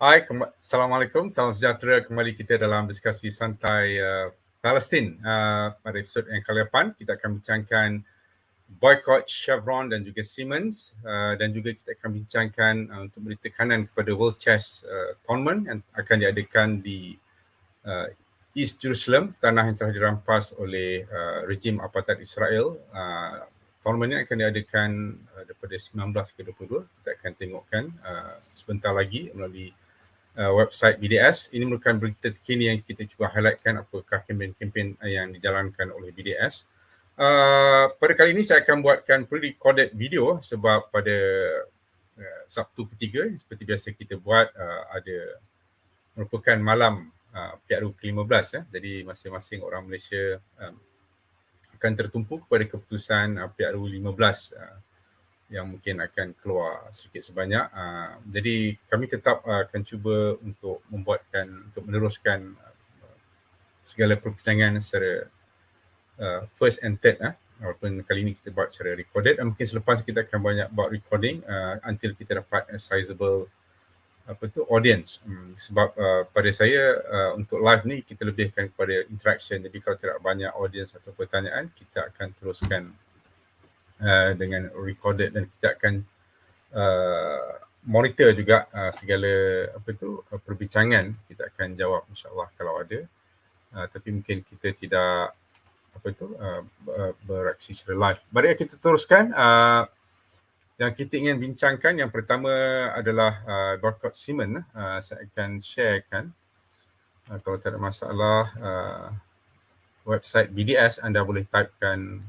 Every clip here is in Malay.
Hai, Assalamualaikum, salam sejahtera. Kembali kita dalam diskusi santai Palestin. Pada episod yang ke-8, kita akan bincangkan boycott Chevron dan juga Siemens, dan juga kita akan bincangkan untuk beri tekanan kepada World Chess Tournament yang akan diadakan di East Jerusalem, tanah yang telah dirampas oleh rejim apartheid Israel. Tournament ini akan diadakan daripada 19 ke 22. Kita akan tengokkan sebentar lagi melalui website BDS. Ini merupakan berita terkini yang kita cuba highlightkan apakah kempen-kempen yang dijalankan oleh BDS. Pada kali ini saya akan buatkan pre-recorded video sebab pada Sabtu ketiga seperti biasa kita buat ada merupakan malam PRU ke-15. Jadi masing-masing orang Malaysia akan tertumpu kepada keputusan PRU 15 yang mungkin akan keluar sedikit sebanyak. Jadi kami tetap akan cuba untuk meneruskan segala perbincangan secara first and third. Walaupun kali ini kita buat secara recorded, mungkin selepas kita akan banyak buat recording until kita dapat a sizable audience. Sebab pada saya untuk live ni kita lebihkan kepada interaction. Jadi kalau tidak banyak audience atau pertanyaan, kita akan teruskan dengan recorded dan kita akan monitor juga segala perbincangan. Kita akan jawab insyaAllah kalau ada, tapi mungkin kita tidak beraksi secara live. Mari kita teruskan. Yang kita ingin bincangkan yang pertama adalah boycott Siemens. Saya akan sharekan, kalau tak ada masalah, website BDS. Anda boleh typekan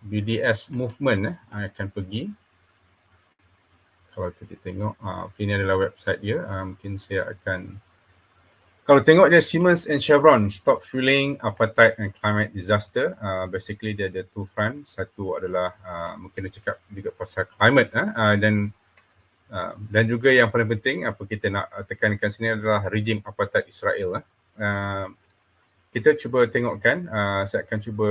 BDS movement akan pergi. Kalau kita tengok, ini adalah website dia. Mungkin saya akan, kalau tengok dia Siemens and Chevron stop fueling apartheid and climate disaster. Basically dia ada two front. Satu adalah mungkin dia cakap juga pasal climate, dan juga yang paling penting apa kita nak tekankan sini adalah rejim apartheid Israel. Kita cuba tengokkan, saya akan cuba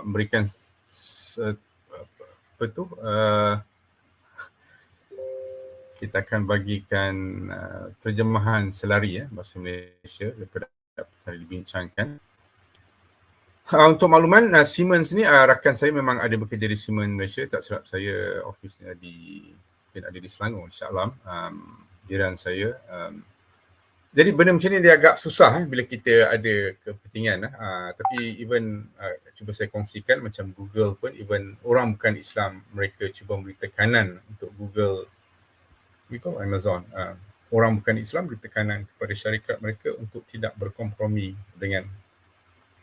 memberikan kita akan bagikan terjemahan selari bahasa Malaysia daripada apa yang dibincangkan. Untuk makluman, Siemens ni rakan saya memang ada bekerja di Siemens Malaysia. Tak silap saya ofisnya mungkin ada di Selangor, insyaAllah. Jiran saya. Jadi benda macam ni dia agak susah bila kita ada kepentingan. Tapi even cuba saya kongsikan macam Google pun, even orang bukan Islam, mereka cuba beri tekanan untuk Google, Amazon. Orang bukan Islam beri tekanan kepada syarikat mereka untuk tidak berkompromi dengan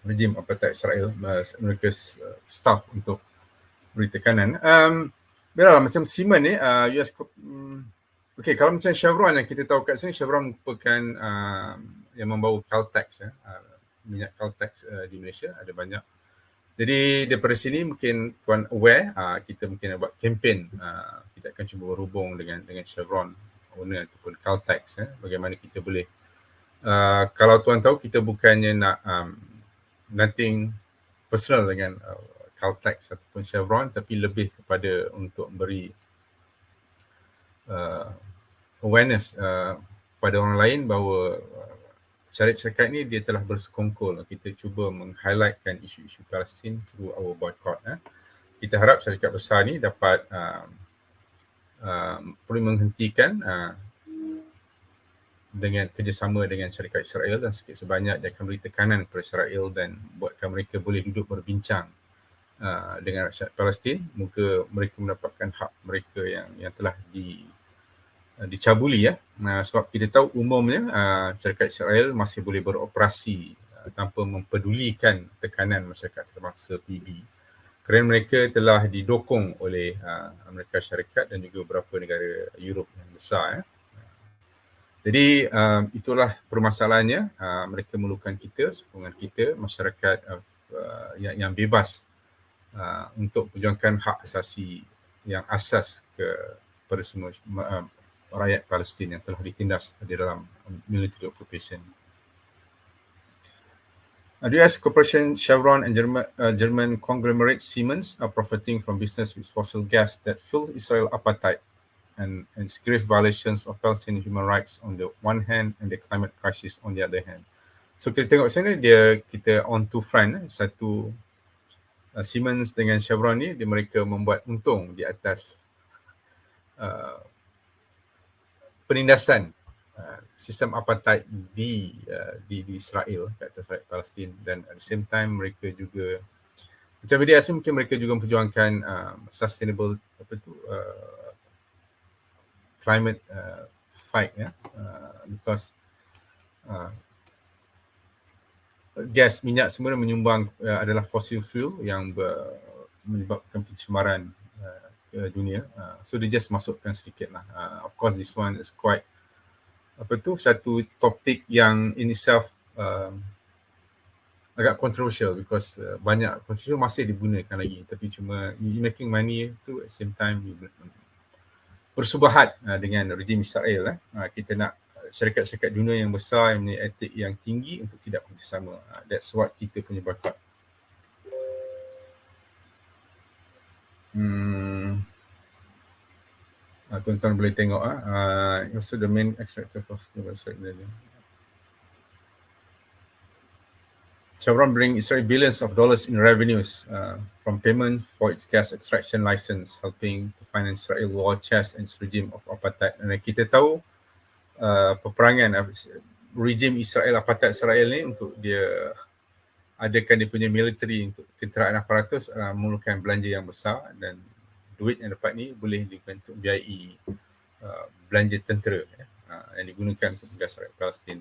rejim apartheid Israel. Mereka staff untuk beri tekanan. Biarlah macam Siemens ni, US. Okey, kalau macam Chevron yang kita tahu kat sini, Chevron merupakan yang membawa Caltex, minyak Caltex di Malaysia, ada banyak. Jadi daripada sini mungkin tuan aware, kita mungkin buat kempen, kita akan cuba berhubung dengan Chevron owner ataupun Caltex, bagaimana kita boleh, kalau tuan tahu kita bukannya nak nothing personal dengan Caltex ataupun Chevron, tapi lebih kepada untuk beri awareness kepada orang lain bahawa syarikat ni dia telah bersekongkol. Kita cuba meng-highlightkan isu-isu Palestin through our boycott. Kita harap syarikat besar ni dapat perlu menghentikan dengan kerjasama dengan syarikat Israel, dan sikit sebanyak dia akan beri tekanan kepada Israel dan buatkan mereka boleh duduk berbincang dengan rakyat Palestin. Moga mereka mendapatkan hak mereka yang telah dicabuli. Sebab kita tahu umumnya syarikat Israel masih boleh beroperasi tanpa mempedulikan tekanan masyarakat terpaksa PB, kerana mereka telah didokong oleh Amerika Syarikat dan juga beberapa negara Europe yang besar. Jadi itulah permasalahannya. Mereka memerlukan kita, sokongan kita, masyarakat yang bebas untuk perjuangkan hak asasi yang asas kepada semua rakyat Palestin yang telah ditindas di dalam military occupation. The US corporation Chevron and German conglomerate Siemens are profiting from business with fossil gas that fuels Israel appetite and grave violations of Palestinian human rights on the one hand and the climate crisis on the other hand. So kita tengok sini kita on two front. Satu, Siemens dengan Chevron ni mereka membuat untung di atas penindasan sistem apartheid di Israel, kat atas rakyat Palestin, dan at the same time mereka juga macam media asing mungkin mereka juga memperjuangkan sustainable climate fight because gas minyak semua menyumbang adalah fossil fuel yang menyebabkan pencemaran ke dunia. So dia just masukkan sedikit lah. Of course this one is quite satu topik yang in itself agak controversial because banyak controversial masih digunakan lagi, tapi cuma you making money tu at the same time you bersubahat dengan rejim Israel. Kita nak syarikat-syarikat dunia yang besar yang mempunyai etik yang tinggi untuk tidak bekerjasama. That's what kita punya boycott. Tuan-tuan boleh tengok also the main extractor for website ni. Chevron bring Israel billions of dollars in revenues from payment for its gas extraction license, helping to finance Israel war chest and its regime of apartheid. Dan kita tahu peperangan regime Israel, apartheid Israel ni, untuk dia adakan dia punya military untuk kenderaan aparatus memerlukan belanja yang besar, dan duit yang dapat ni boleh digunakan untuk biayai belanja tentera yang digunakan untuk tugas rakyat Palestin.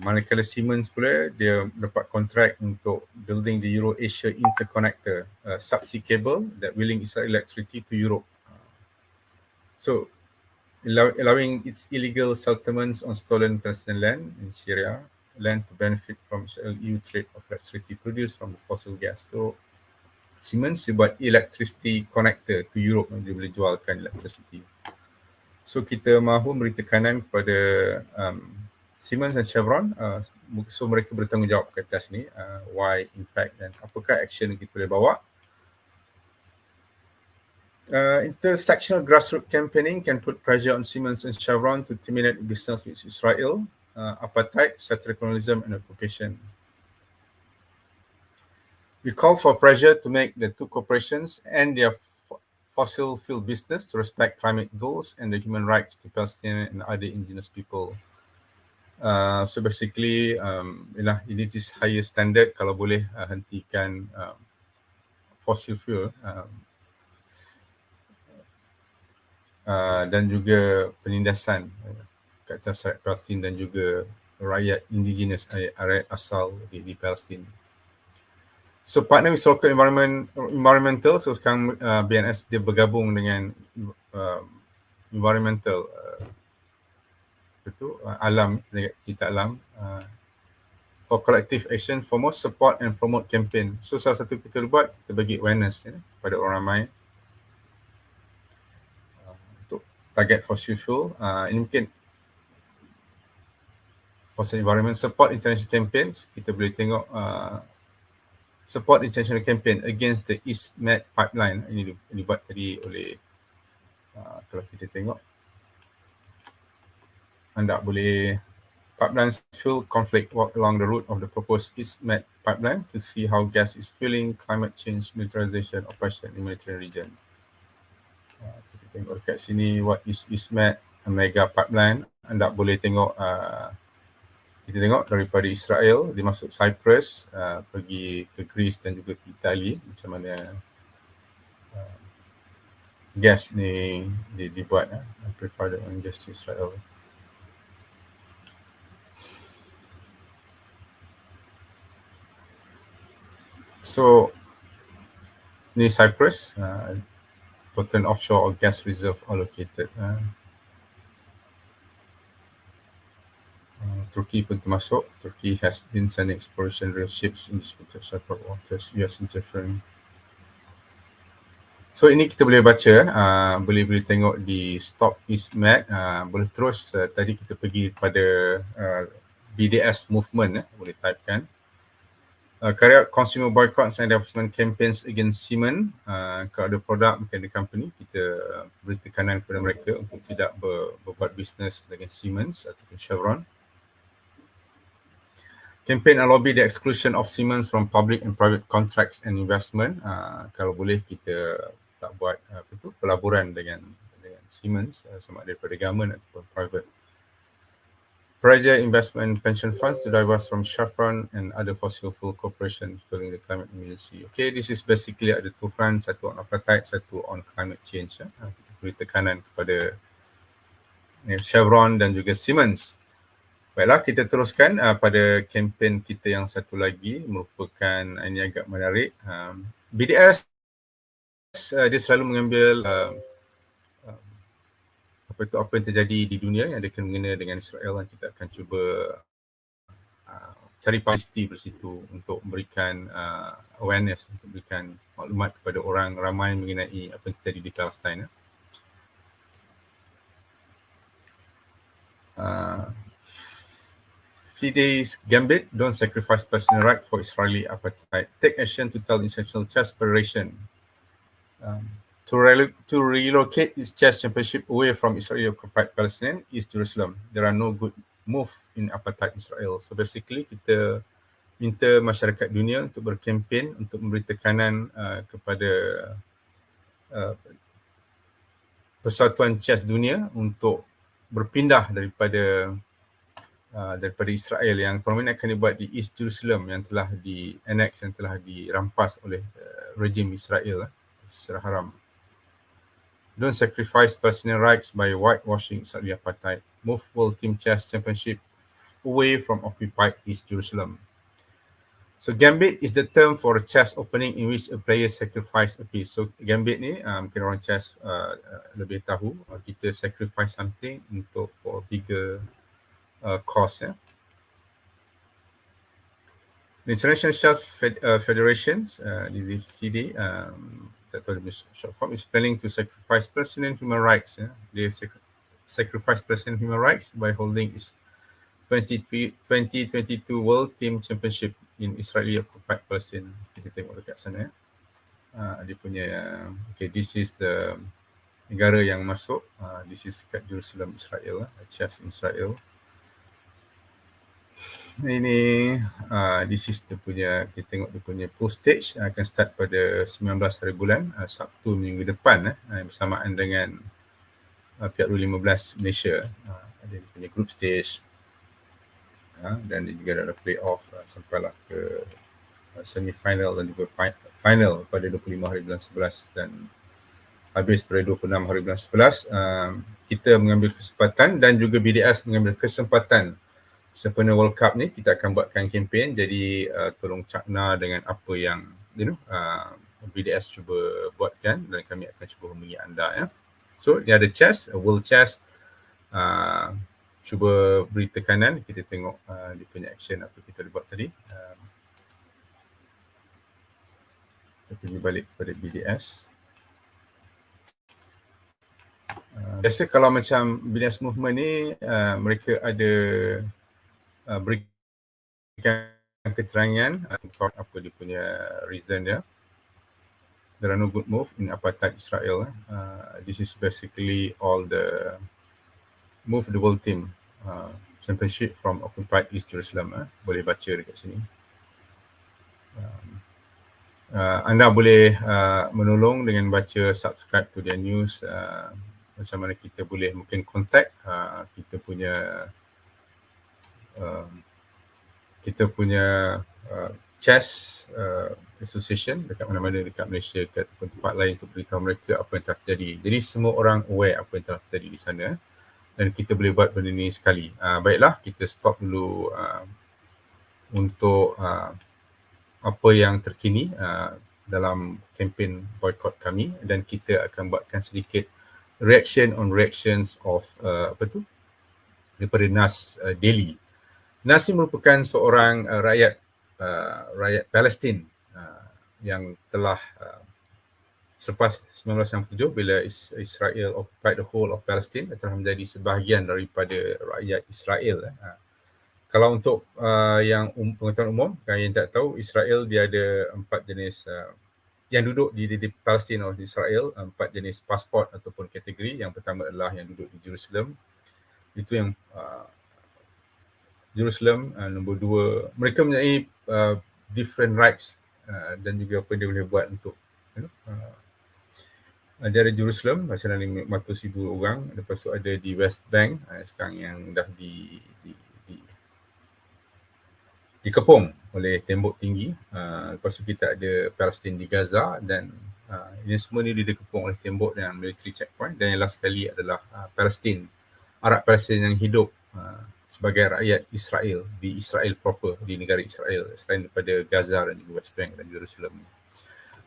Manakala Siemens pula dia dapat kontrak untuk building the Euro-Asia Interconnector, subsea cable that will link Israel electricity to Europe. So allowing its illegal settlements on stolen Palestinian land in Syria, land to benefit from Israel EU trade of electricity produced from fossil gas. So Siemens dia buat electricity connector to Europe yang dia boleh jualkan electricity. So kita mahu beri tekanan kepada Siemens dan Chevron, so mereka bertanggungjawab ke atas ni, why impact dan apakah action yang kita boleh bawa. Intersectional grassroots campaigning can put pressure on Siemens and Chevron to terminate business with Israel, apartheid, settler colonialism and occupation. We call for pressure to make the two corporations end their fossil fuel business to respect climate goals and the human rights to Palestinian and other indigenous people. So basically, it is higher standard kalau boleh hentikan fossil fuel dan juga penindasan ke atas rakyat Palestin dan juga rakyat indigenous, rakyat asal di Palestin. So partner with local environmental, so sekarang BNS dia bergabung dengan environmental alam, kita alam, for collective action for more support and promote campaign. So salah satu kita buat, kita bagi awareness pada orang ramai untuk target fossil fuel. Ini mungkin fossil environment support international campaigns. Kita boleh tengok support international campaign against the East Med pipeline. Ini dibuat tadi oleh kalau kita tengok, anda boleh pipeline fuel conflict, walk along the route of the proposed East Med pipeline to see how gas is fueling climate change, militarization, oppression in Mediterranean region. Kita tengok dekat sini, what is East Med, a mega pipeline. Anda boleh tengok, kita tengok daripada Israel, dia masuk Cyprus, pergi ke Greece dan juga ke Itali, macam mana gas ni dibuat, prepared on gas Israel. So ni Cyprus, potent offshore or gas reserve are located. Turkey pun termasuk. Turkey has been sending exploration drill ships in disputed Cyprus waters. US interfering. So ini kita boleh baca, boleh tengok di Stop East Med. Boleh terus, tadi kita pergi pada BDS movement, boleh typekan. Carry out consumer boycotts and enforcement campaigns against Siemens. Kalau ada produk mungkin ada company, kita beri tekanan kepada mereka untuk tidak berbuat bisnes dengan Siemens ataupun Chevron. Campaign and lobby the exclusion of Siemens from public and private contracts and investment. Kalau boleh kita tak buat pelaburan dengan Siemens, sama ada daripada government ataupun private. Pressure investment pension funds to divest from Chevron and other fossil fuel corporations following the climate emergency. Okay, this is basically ada two fronts, satu on apartheid, satu on climate change. Kita beri tekanan kepada Chevron dan juga Siemens. Baiklah, kita teruskan pada kempen kita yang satu lagi, merupakan ini agak menarik. BDS dia selalu mengambil apa yang terjadi di dunia yang ada kena dengan Israel, dan kita akan cuba cari pasti di situ untuk memberikan awareness, untuk memberikan maklumat kepada orang ramai mengenai apa yang terjadi di Palestin. Fide's gambit, don't sacrifice personal right for Israeli appetite. Take action to tell the International Chess Federation to relocate its chess championship away from Israeli-occupied Palestine, East Jerusalem. There are no good move in apartheid Israel. So basically kita minta masyarakat dunia untuk berkempen, untuk memberi tekanan kepada Persatuan Chess Dunia untuk berpindah daripada Israel, yang permanen akan dibuat di East Jerusalem yang telah di-annex, yang telah dirampas oleh rejim Israel secara haram. Don't sacrifice personal rights by whitewashing Israeli apartheid. Move World Team Chess Championship away from occupied East Jerusalem. So gambit is the term for a chess opening in which a player sacrifice a piece. So gambit ni mungkin orang chess lebih tahu, kita sacrifice something untuk for bigger cause. The International Chess Federations, the FIDE, short form, is planning to sacrifice personal human rights. They sacrifice personal human rights by holding its 2022 World Team Championship in Israeli occupied Palestine. Kita tengok dekat sana. Dia punya, okay, this is the negara yang masuk. This is kat Jerusalem, Israel, chess in Israel. Ini this is dia punya, kita tengok dia punya pool stage, akan start pada 19 hari bulan, Sabtu minggu depan, bersamaan dengan Piala U15 Malaysia. Ada dia punya group stage, dan dia juga ada play-off sampailah ke semi-final dan juga final pada 25 hari bulan 11 dan habis pada 26 hari bulan 11. Kita mengambil kesempatan dan juga BDS mengambil kesempatan sempena World Cup ni, kita akan buatkan kempen. Jadi tolong cakna dengan apa yang BDS cuba buatkan dan kami akan cuba hubungi anda. So ni ada chess, World Chess, cuba beri tekanan. Kita tengok dia punya action apa kita buat tadi. Kita pergi balik kepada BDS. Biasa kalau macam BDS movement ni, mereka ada berikan keterangan apa dia punya reason dia. There are no good move in apartheid Israel. This is basically all the move the world team championship from occupied East Jerusalem. Boleh baca dekat sini. Anda boleh menolong dengan baca, subscribe to their news. Macam mana kita boleh mungkin contact kita punya chess association dekat mana-mana dekat Malaysia ke ataupun tempat lain untuk beritahu mereka apa yang telah terjadi. Jadi semua orang aware apa yang telah terjadi di sana dan kita boleh buat benda ni sekali. Baiklah, kita stop dulu untuk apa yang terkini dalam kempen boycott kami, dan kita akan buatkan sedikit reactions of daripada Nas Daily. Nas ini merupakan seorang rakyat Palestin yang telah selepas 1967 bila Israel occupied the whole of Palestine, telah menjadi sebahagian daripada rakyat Israel. Kalau untuk yang pengetahuan umum, yang tak tahu, Israel dia ada 4 jenis yang duduk di Palestin atau di Israel, 4 jenis pasport ataupun kategori. Yang pertama adalah yang duduk di Jerusalem. Itu yang Jerusalem. Nombor 2, mereka mempunyai different rights dan juga apa dia boleh buat untuk ada Jerusalem, masih ada 500,000 orang. Lepas tu ada di West Bank, sekarang yang dah dikepung oleh tembok tinggi. Lepas tu kita ada Palestin di Gaza, dan ini semua ni dikepung oleh tembok dan military checkpoint. Dan yang last sekali adalah Palestin, Arab Palestin yang hidup sebagai rakyat Israel, di Israel proper, di negara Israel, selain daripada Gaza dan juga West Bank dan Jerusalem.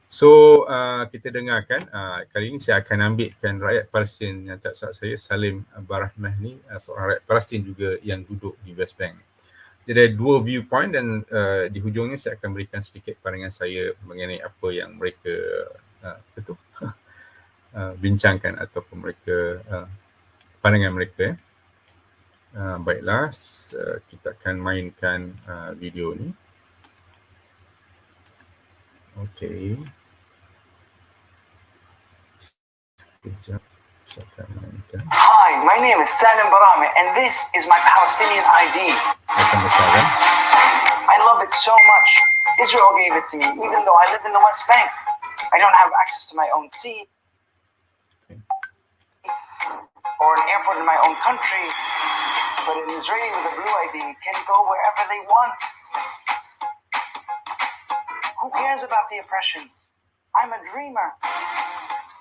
So kita dengarkan, kali ini saya akan ambilkan rakyat Palestin yang tak salah saya, Salim Barahmah ni, seorang rakyat Palestin juga yang duduk di West Bank. Jadi ada 2 viewpoint, dan di hujungnya saya akan berikan sedikit pandangan saya mengenai apa yang mereka bincangkan ataupun mereka pandangan mereka. Baiklah, kita akan mainkan video ni. Okey. Sekejap, saya akan mainkan. Hi, my name is Salim Barahmeh, and this is my Palestinian ID. Akan besar. I love it so much. Israel gave it to me, even though I live in the West Bank. I don't have access to my own sea or an airport in my own country, but an Israeli with a blue ID can go wherever they want. Who cares about the oppression? I'm a dreamer.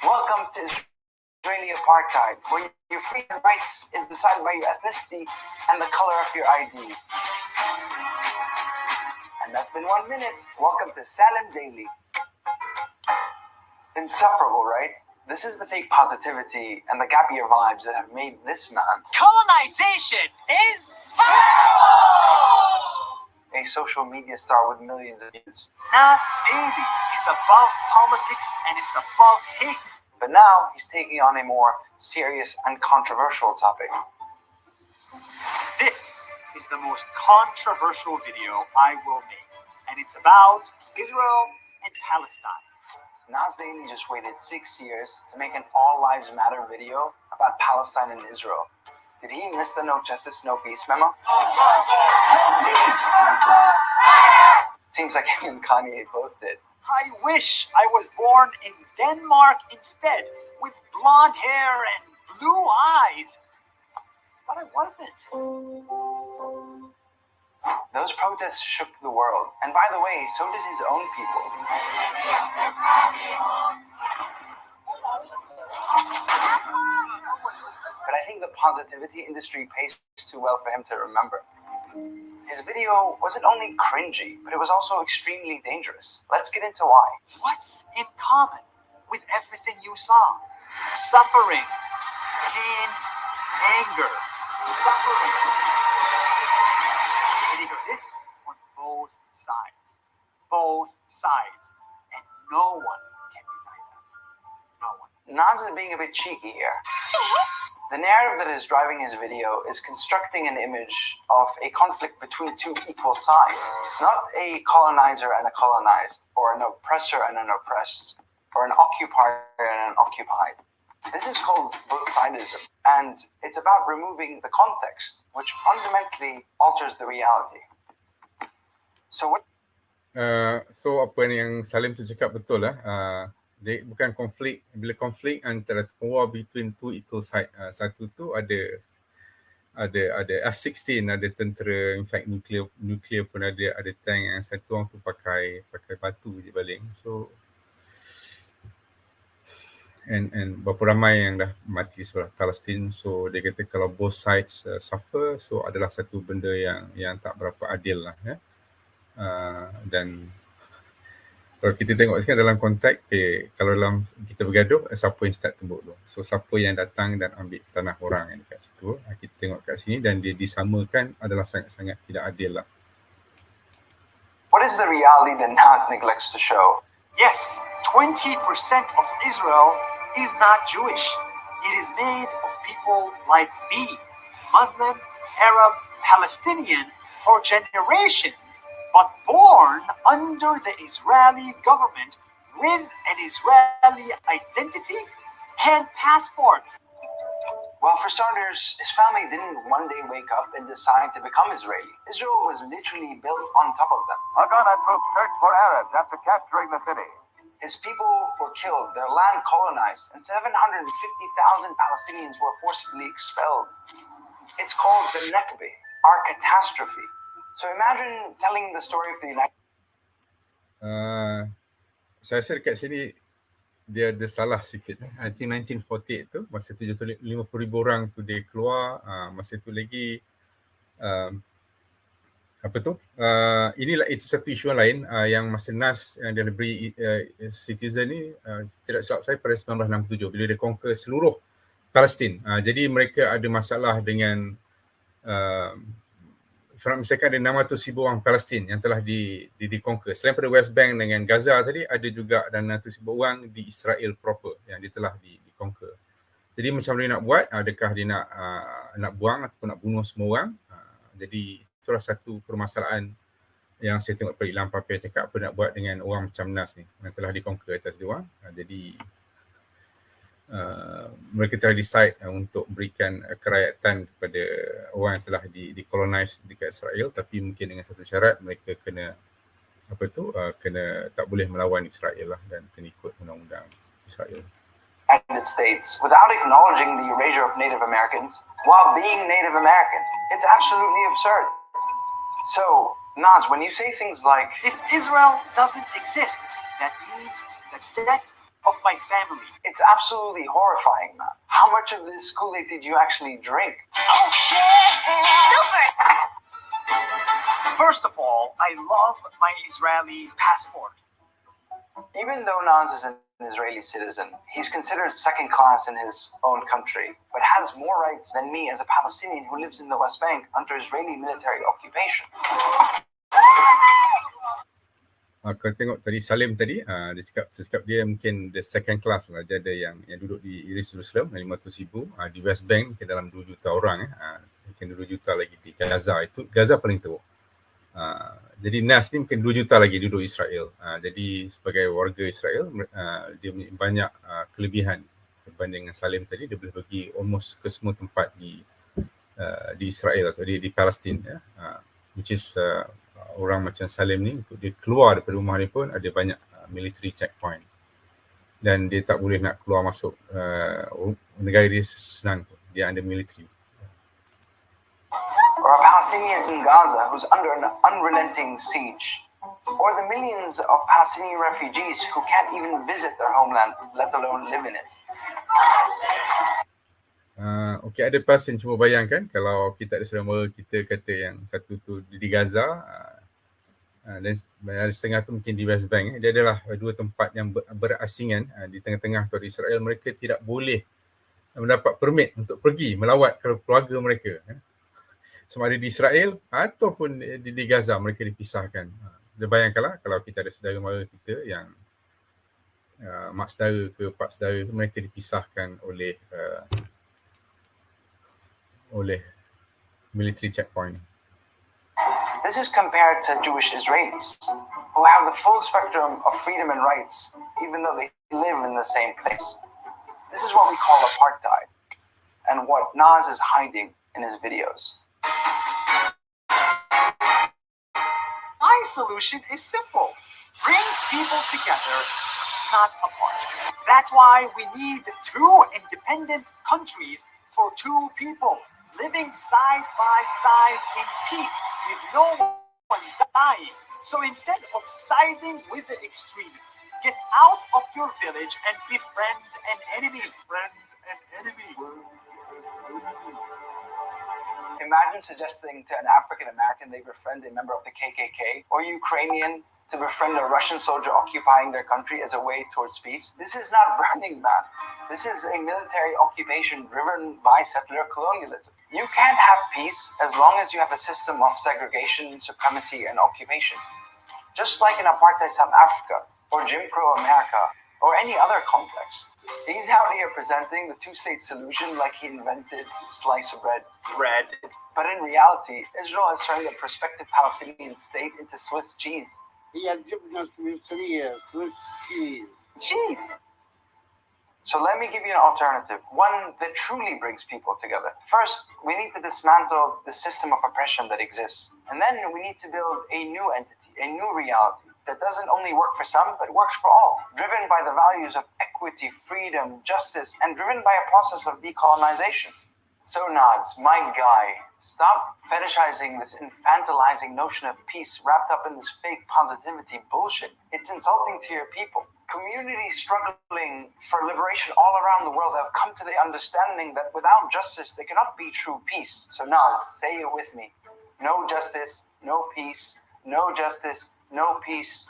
Welcome to Israeli apartheid, where your freedom and rights is decided by your ethnicity and the color of your ID. And that's been 1 minute. Welcome to Salim Daily. Insufferable, right? This is the fake positivity and the gap year vibes that have made this man colonization is terrible! A social media star with millions of views. Nas Daily is above politics and it's above hate. But now he's taking on a more serious and controversial topic. This is the most controversial video I will make, and it's about Israel and Palestine. Nas Daily just waited 6 years to make an All Lives Matter video about Palestine and Israel. Did he miss the No Justice, No Peace memo? Seems like him and Kanye both did. I wish I was born in Denmark instead, with blonde hair and blue eyes. But I wasn't. Those protests shook the world. And by the way, so did his own people. But I think the positivity industry pays too well for him to remember. His video wasn't only cringy, but it was also extremely dangerous. Let's get into why. What's in common with everything you saw? Suffering, pain, anger, suffering. It exists on both sides. Both sides. And no one can deny that. No one. Nas is being a bit cheeky here. The narrative that is driving his video is constructing an image of a conflict between 2 equal sides, not a colonizer and a colonized, or an oppressor and an oppressed, or an occupier and an occupied. This is called both-sidism, and it's about removing the context, which fundamentally alters the reality. So what? So apa yang Salim tu cakap betul lah. Dia bukan konflik, bila konflik antara war between 2 equal side, satu tu ada F-16, ada tentera, in fact nuklear pun ada tank, yang satu orang tu pakai batu je baling. So and berapa ramai yang dah mati sebelah Palestin. So dia kata kalau both sides suffer, so adalah satu benda yang tak berapa adil lah, ya. Dan kalau kita tengok sekarang dalam konteks, kalau dalam kita bergaduh, siapa yang start tembok dulu? So siapa yang datang dan ambil tanah orang yang dekat situ, kita tengok kat sini, dan dia disamakan adalah sangat-sangat tidak adil lah. What is the reality that Nas neglects to show? Yes, 20% of Israel is not Jewish. It is made of people like me, Muslim, Arab, Palestinian, for generations, but born under the Israeli government with an Israeli identity and passport. Well, for starters, his family didn't one day wake up and decide to become Israeli. Israel was literally built on top of them. Haganah troops searched for Arabs after capturing the city. His people were killed, their land colonized, and 750,000 Palestinians were forcibly expelled. It's called the Nakba, our catastrophe. So imagine telling the story of the United Saya rasa dekat sini dia ada salah sikit. I think 1948 tu, masa tu 50,000 orang tu dia keluar, masa tu lagi inilah itu satu isu yang lain yang masa Nas yang dia beri citizen ni, tidak silap saya pada 1967 bila dia conquer seluruh Palestin. Jadi mereka ada masalah dengan misalkan ada 600,000 orang Palestin yang telah di-conquer. Selain pada West Bank dengan Gaza tadi, ada juga 600,000 orang di Israel proper yang dia telah di-conquer. Jadi macam mana dia nak buat? Adakah dia nak buang ataupun nak bunuh semua orang? Jadi itulah satu permasalahan yang saya tengok pada Ilham Papi cakap, apa nak buat dengan orang macam Nas ni yang telah di-conquer atas dia orang. Jadi mereka telah decide untuk berikan kerakyatan kepada orang yang telah di-colonize dekat Israel, tapi mungkin dengan satu syarat, mereka kena kena tak boleh melawan Israel lah dan kena ikut undang-undang Israel. United States without acknowledging the erasure of Native Americans while being Native American. It's absolutely absurd. So, Nas, when you say things like, if Israel doesn't exist, that means the death of my family. It's absolutely horrifying, man. How much of this Kool-Aid did you actually drink? Oh, super! First of all, I love my Israeli passport. Even though Nas is an Israeli citizen, he's considered second class in his own country, but has more rights than me as a Palestinian who lives in the West Bank under Israeli military occupation. Kau tengok tadi Salim tadi, dia cakap dia mungkin the second class lah. Dia ada yang duduk di Jerusalem 500,000, di West Bank mungkin dalam 2 juta orang, mungkin 2 juta lagi di Gaza. Itu Gaza paling teruk. Jadi Nas ni mungkin 2 juta lagi duduk Israel. Jadi sebagai warga Israel, dia banyak kelebihan berbanding dengan Salim tadi. Dia boleh pergi almost ke semua tempat di Israel atau di Palestin, which is orang macam Salim ni, untuk dia keluar daripada rumah dia pun ada banyak military checkpoint dan dia tak boleh nak keluar masuk negara dia senang tu, dia under military. Or a Palestinian in Gaza who's under an unrelenting siege, or the millions of Palestinian refugees who can't even visit their homeland, let alone live in it. Okay, ada pasien cuba bayangkan kalau kita ada saudara kita kata yang satu tu di Gaza, dan setengah tu mungkin di West Bank. Dia adalah 2 tempat yang berasingan di tengah-tengah tu di Israel. Mereka tidak boleh mendapat permit untuk pergi melawat keluarga mereka, sama ada di Israel ataupun di Gaza. Mereka dipisahkan. Dia bayangkanlah kalau kita ada saudara mara kita yang mak saudara ke pak saudara, mereka dipisahkan oleh military checkpoint. This is compared to Jewish Israelis, who have the full spectrum of freedom and rights, even though they live in the same place. This is what we call apartheid, and what Nas is hiding in his videos. My solution is simple. Bring people together, not apart. That's why we need 2 independent countries for 2 people, living side by side in peace with no one dying. So instead of siding with the extremists, get out of your village and befriend an enemy. Imagine suggesting to an African American they befriend a member of the KKK, or Ukrainian to befriend a Russian soldier occupying their country as a way towards peace. This is not burning, man. This is a military occupation driven by settler colonialism. You can't have peace as long as you have a system of segregation, supremacy, and occupation. Just like in apartheid South Africa, or Jim Crow America, or any other context. He's out here presenting the two-state solution like he invented slice of bread. But in reality, Israel has turned the prospective Palestinian state into Swiss cheese. Cheese! So let me give you an alternative, one that truly brings people together. First, we need to dismantle the system of oppression that exists. And then we need to build a new entity, a new reality that doesn't only work for some, but works for all. Driven by the values of equity, freedom, justice, and driven by a process of decolonization. So Nas, my guy, stop fetishizing this infantilizing notion of peace wrapped up in this fake positivity bullshit. It's insulting to your people. Communities struggling for liberation all around the world have come to the understanding that without justice, there cannot be true peace. So Nas, say it with me. No justice, no peace. No justice, no peace.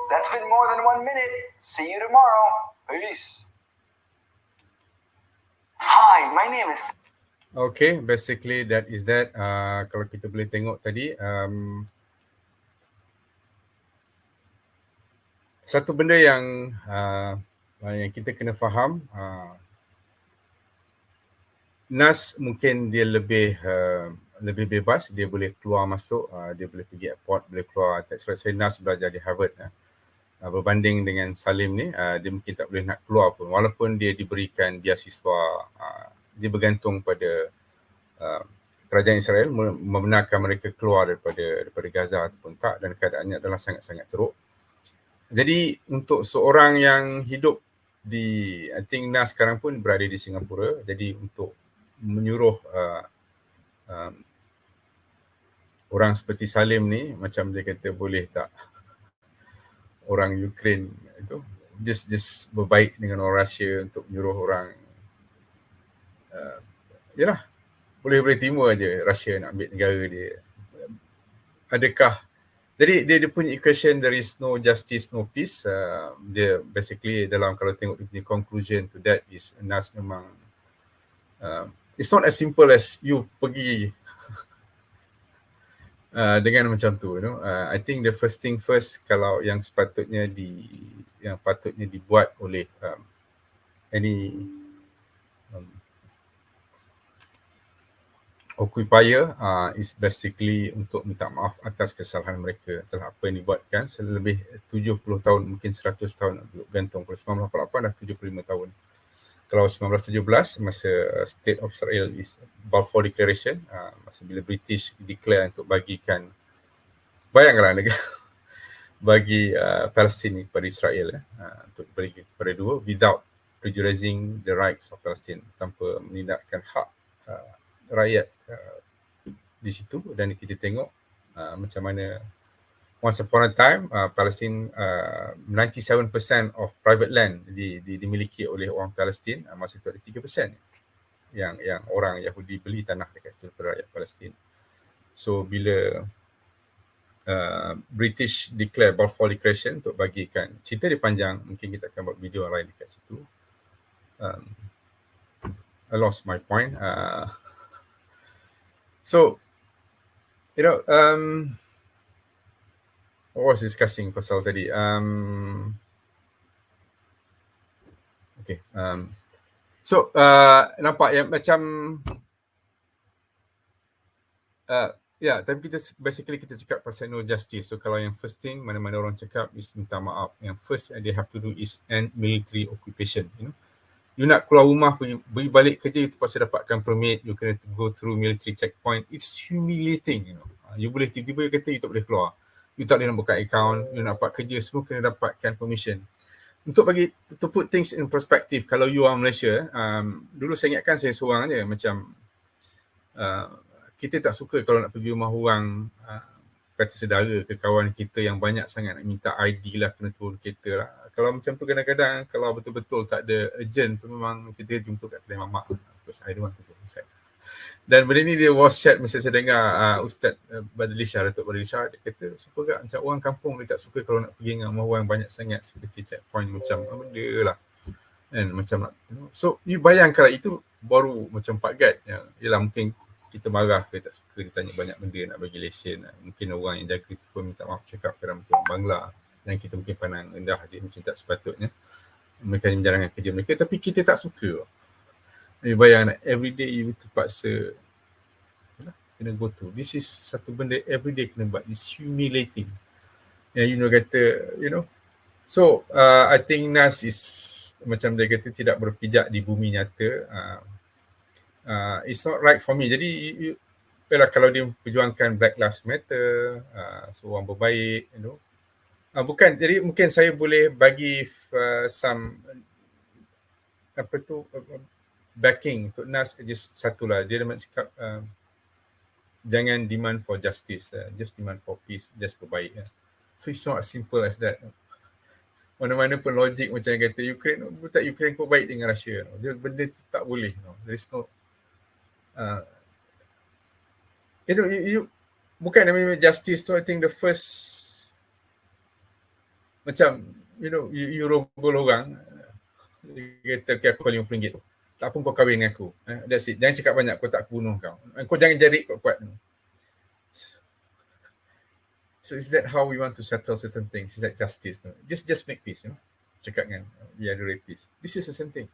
That's been more than 1 minute. See you tomorrow. Peace. Hi, my name is... Okay, basically that is that. Kalau kita boleh tengok tadi, satu benda yang kita kena faham, Nas mungkin dia lebih bebas, dia boleh keluar masuk, dia boleh pergi airport, boleh keluar. Saya Nas belajar di Harvard. Berbanding dengan Salim ni, dia mungkin tak boleh nak keluar pun walaupun dia diberikan beasiswa. Dia bergantung pada kerajaan Israel membenarkan mereka keluar daripada Gaza ataupun tak, dan keadaannya adalah sangat-sangat teruk. Jadi untuk seorang yang hidup di, I think Nas sekarang pun berada di Singapura, jadi untuk menyuruh orang seperti Salim ni, macam dia kata boleh tak orang Ukraine itu just berbaik dengan orang Russia untuk menyuruh orang yalah, boleh terima je Russia nak ambil negara dia. Adakah jadi dia punya equation, there is no justice, no peace. Dia basically dalam, kalau tengok dia punya conclusion to that is Nas memang it's not as simple as you pergi dengan macam tu, you know. I think the first thing first, kalau yang patutnya dibuat oleh any occupier is basically untuk minta maaf atas kesalahan mereka telah apa yang dibuatkan selebih 70 tahun, mungkin 100 tahun gantung. Kalau 1948 dah 75 tahun. Kalau 1917 masa State of Israel is Balfour Declaration, masa bila British declare untuk bagikan, bayangkanlah negara bagi Palestin kepada Israel, untuk bagi kepada dua without prejudicing the rights of Palestine, tanpa menindakkan hak rakyat di situ. Dan kita tengok macam mana once upon a time Palestine 97% of private land dimiliki oleh orang Palestin. Masa itu ada 3% yang orang Yahudi beli tanah dekat situ daripada rakyat Palestin. So bila British declare Balfour Declaration untuk bagikan, cerita dia panjang, mungkin kita akan buat video lain dekat situ. I lost my point. So, you know, what was discussing pasal tadi? Okay. So, nampak yang macam, tapi kita basically kita cakap pasal no justice. So, kalau yang first thing, mana-mana orang cakap is minta maaf. Yang first they have to do is end military occupation, you know. You nak keluar rumah, pergi balik kerja, itu pasal dapatkan permit, you kena go through military checkpoint. It's humiliating, you know. You boleh tiba-tiba kata you tak boleh keluar. You tak boleh nak buka account, you nak dapat kerja, semua kena dapatkan permission. Untuk bagi, to put things in perspective, kalau you are Malaysia, dulu saya ingatkan saya seorang je, macam kita tak suka kalau nak pergi rumah orang, kata saudara ke kawan kita yang banyak sangat nak minta ID lah, kena turun kereta lah. Kalau macam tu kadang-kadang, kalau betul-betul tak ada urgent tu, memang kita jumpa kat kedai mamak. Because I don't want to go inside. Dan benda ni dia was chat masa saya dengar Ustaz Badli Shah, Datuk Badli Shah, dia kata, suka tak macam orang kampung dia tak suka kalau nak pergi dengan rumah orang banyak sangat seperti checkpoint macam benda lah. And macam nak, you know. So you bayangkan itu baru macam Pak Gad. Yelah mungkin kita marah ke tak suka, dia tanya banyak benda nak bagi lesen. Mungkin orang yang jaga tu pun minta maaf, cakap kadang mungkin Bangla. dan kita mungkin pandang rendah dia macam tak sepatutnya. Mereka menjalankan kerja mereka, tapi kita tak suka. Bayang everyday you terpaksa kena go through. This is satu benda everyday kena buat. It's humiliating. Kata, So, I think Nas is, macam dia kata, tidak berpijak di bumi nyata. It's not right for me. Jadi, kalau dia perjuangkan Black Lives Matter, seorang berbaik, bukan, jadi mungkin saya boleh bagi some, backing untuk Nas, just satulah. Dia nak cakap, jangan demand for justice, just demand for peace, just berbaik. So it's not as simple as that. Mana-mana pun logik macam kata Ukraine kau baik dengan Russia. Dia benda tu tak boleh. There is no bukan namanya justice tu. I think the first macam you rogol orang, dia kata okay, aku RM50. Tak pun kau kahwin dengan aku. That's it. Jangan cakap banyak, kau tak aku bunuh kau. Kau jangan jerit kuat-kuat. So is that how we want to settle certain things? Is that justice? Just make peace, Cakap dengan the other rapist. This is the same thing.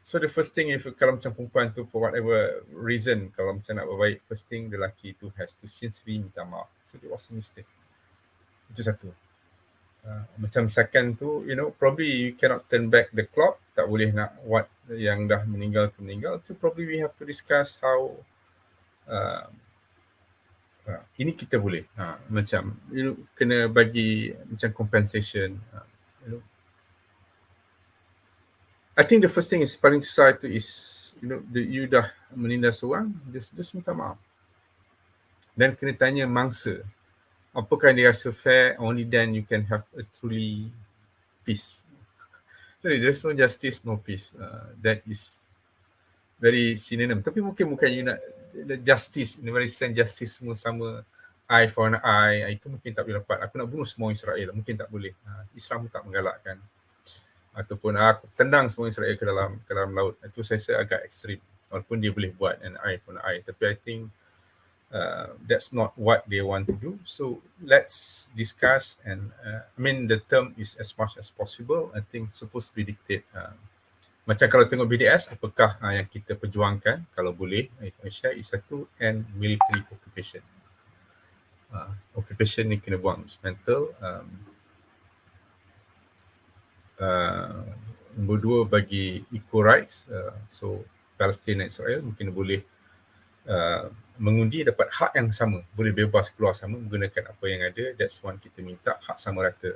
So the first thing, kalau macam perempuan tu for whatever reason, kalau macam nak berbaik, first thing the lelaki tu has to sincerely minta maaf. So it was a mistake. Itu satu. Macam second tu, probably you cannot turn back the clock. Tak boleh nak what yang dah meninggal tu meninggal. So probably we have to discuss how ini kita boleh macam kena bagi macam compensation. I think the first thing is paling susah itu is you dah menindas orang, just minta maaf. Dan kena tanya mangsa, apakah dia rasa fair, only then you can have a truly peace. Sorry, there's no justice, no peace. That is very synonym. Tapi mungkin bukan you nak justice, universal justice semua sama, eye for an eye, itu mungkin tak boleh dapat. Aku nak bunuh semua Israel, mungkin tak boleh. Islam tak menggalakkan. Ataupun aku tendang semua Israel ke dalam laut. Itu saya rasa agak ekstrim. Walaupun dia boleh buat an eye for an eye. Tapi I think that's not what they want to do. So let's discuss and the term is as much as possible. I think supposed to be dictated. Macam kalau tengok BDS, apakah yang kita perjuangkan kalau boleh, Malaysia is satu, and military occupation. Occupation ni kena buang, dismantle. Nombor dua, bagi equal rights. So Palestin dan Israel mungkin boleh mengundi dapat hak yang sama, boleh bebas keluar sama menggunakan apa yang ada. That's one kita minta, hak sama rata.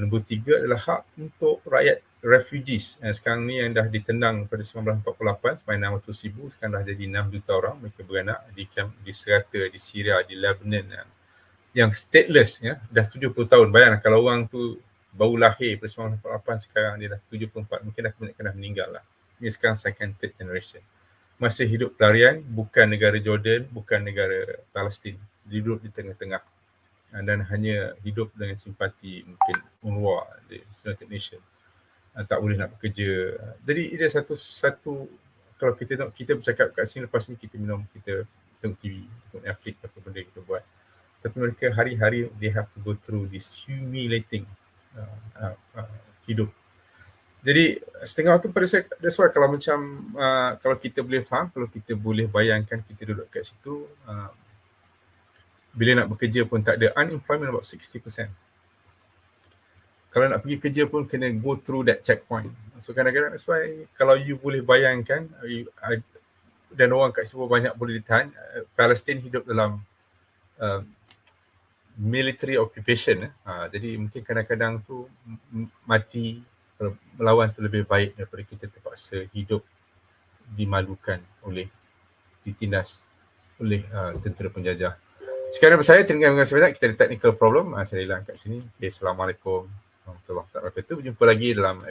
Nombor tiga adalah hak untuk rakyat refugees. Sekarang ni yang dah ditendang pada 1948 sampai 600,000, sekarang dah jadi 6 juta orang mereka beranak di kamp di serata, di Syria, di Lebanon, yang stateless, dah 70 tahun. Bayangkan kalau orang tu baru lahir pada 1948, sekarang dia dah 74, mungkin dah kebanyakan dah meninggal lah. Ini sekarang second, third generation. Masih hidup pelarian, bukan negara Jordan, bukan negara Palestin. Duduk di tengah-tengah. Dan hanya hidup dengan simpati mungkin UNRWA, the United Nations. Tak boleh nak bekerja. Jadi ini satu kalau kita tengok, kita bercakap kat sini, lepas ni kita minum, kita tengok TV, tengok Netflix, apa benda kita buat. Tapi mereka hari-hari they have to go through this humiliating hidup. Jadi setengah tu pada saya, that's why kalau macam kalau kita boleh faham, kalau kita boleh bayangkan kita duduk kat situ, bila nak bekerja pun tak ada, unemployment about 60%. Kalau nak pergi kerja pun kena go through that checkpoint. So kadang-kadang that's why kalau you boleh bayangkan, dan orang kat situ banyak boleh ditahan, Palestin hidup dalam military occupation. Jadi mungkin kadang-kadang tu mati melawan tu lebih baik daripada kita terpaksa hidup dimalukan oleh, ditindas oleh tentera penjajah. Sekarang daripada saya, terima kasih banyak. Kita ada technical problem. Saya hilang kat sini. Okay, Assalamualaikum warahmatullahi wabarakatuh. Berjumpa lagi dalam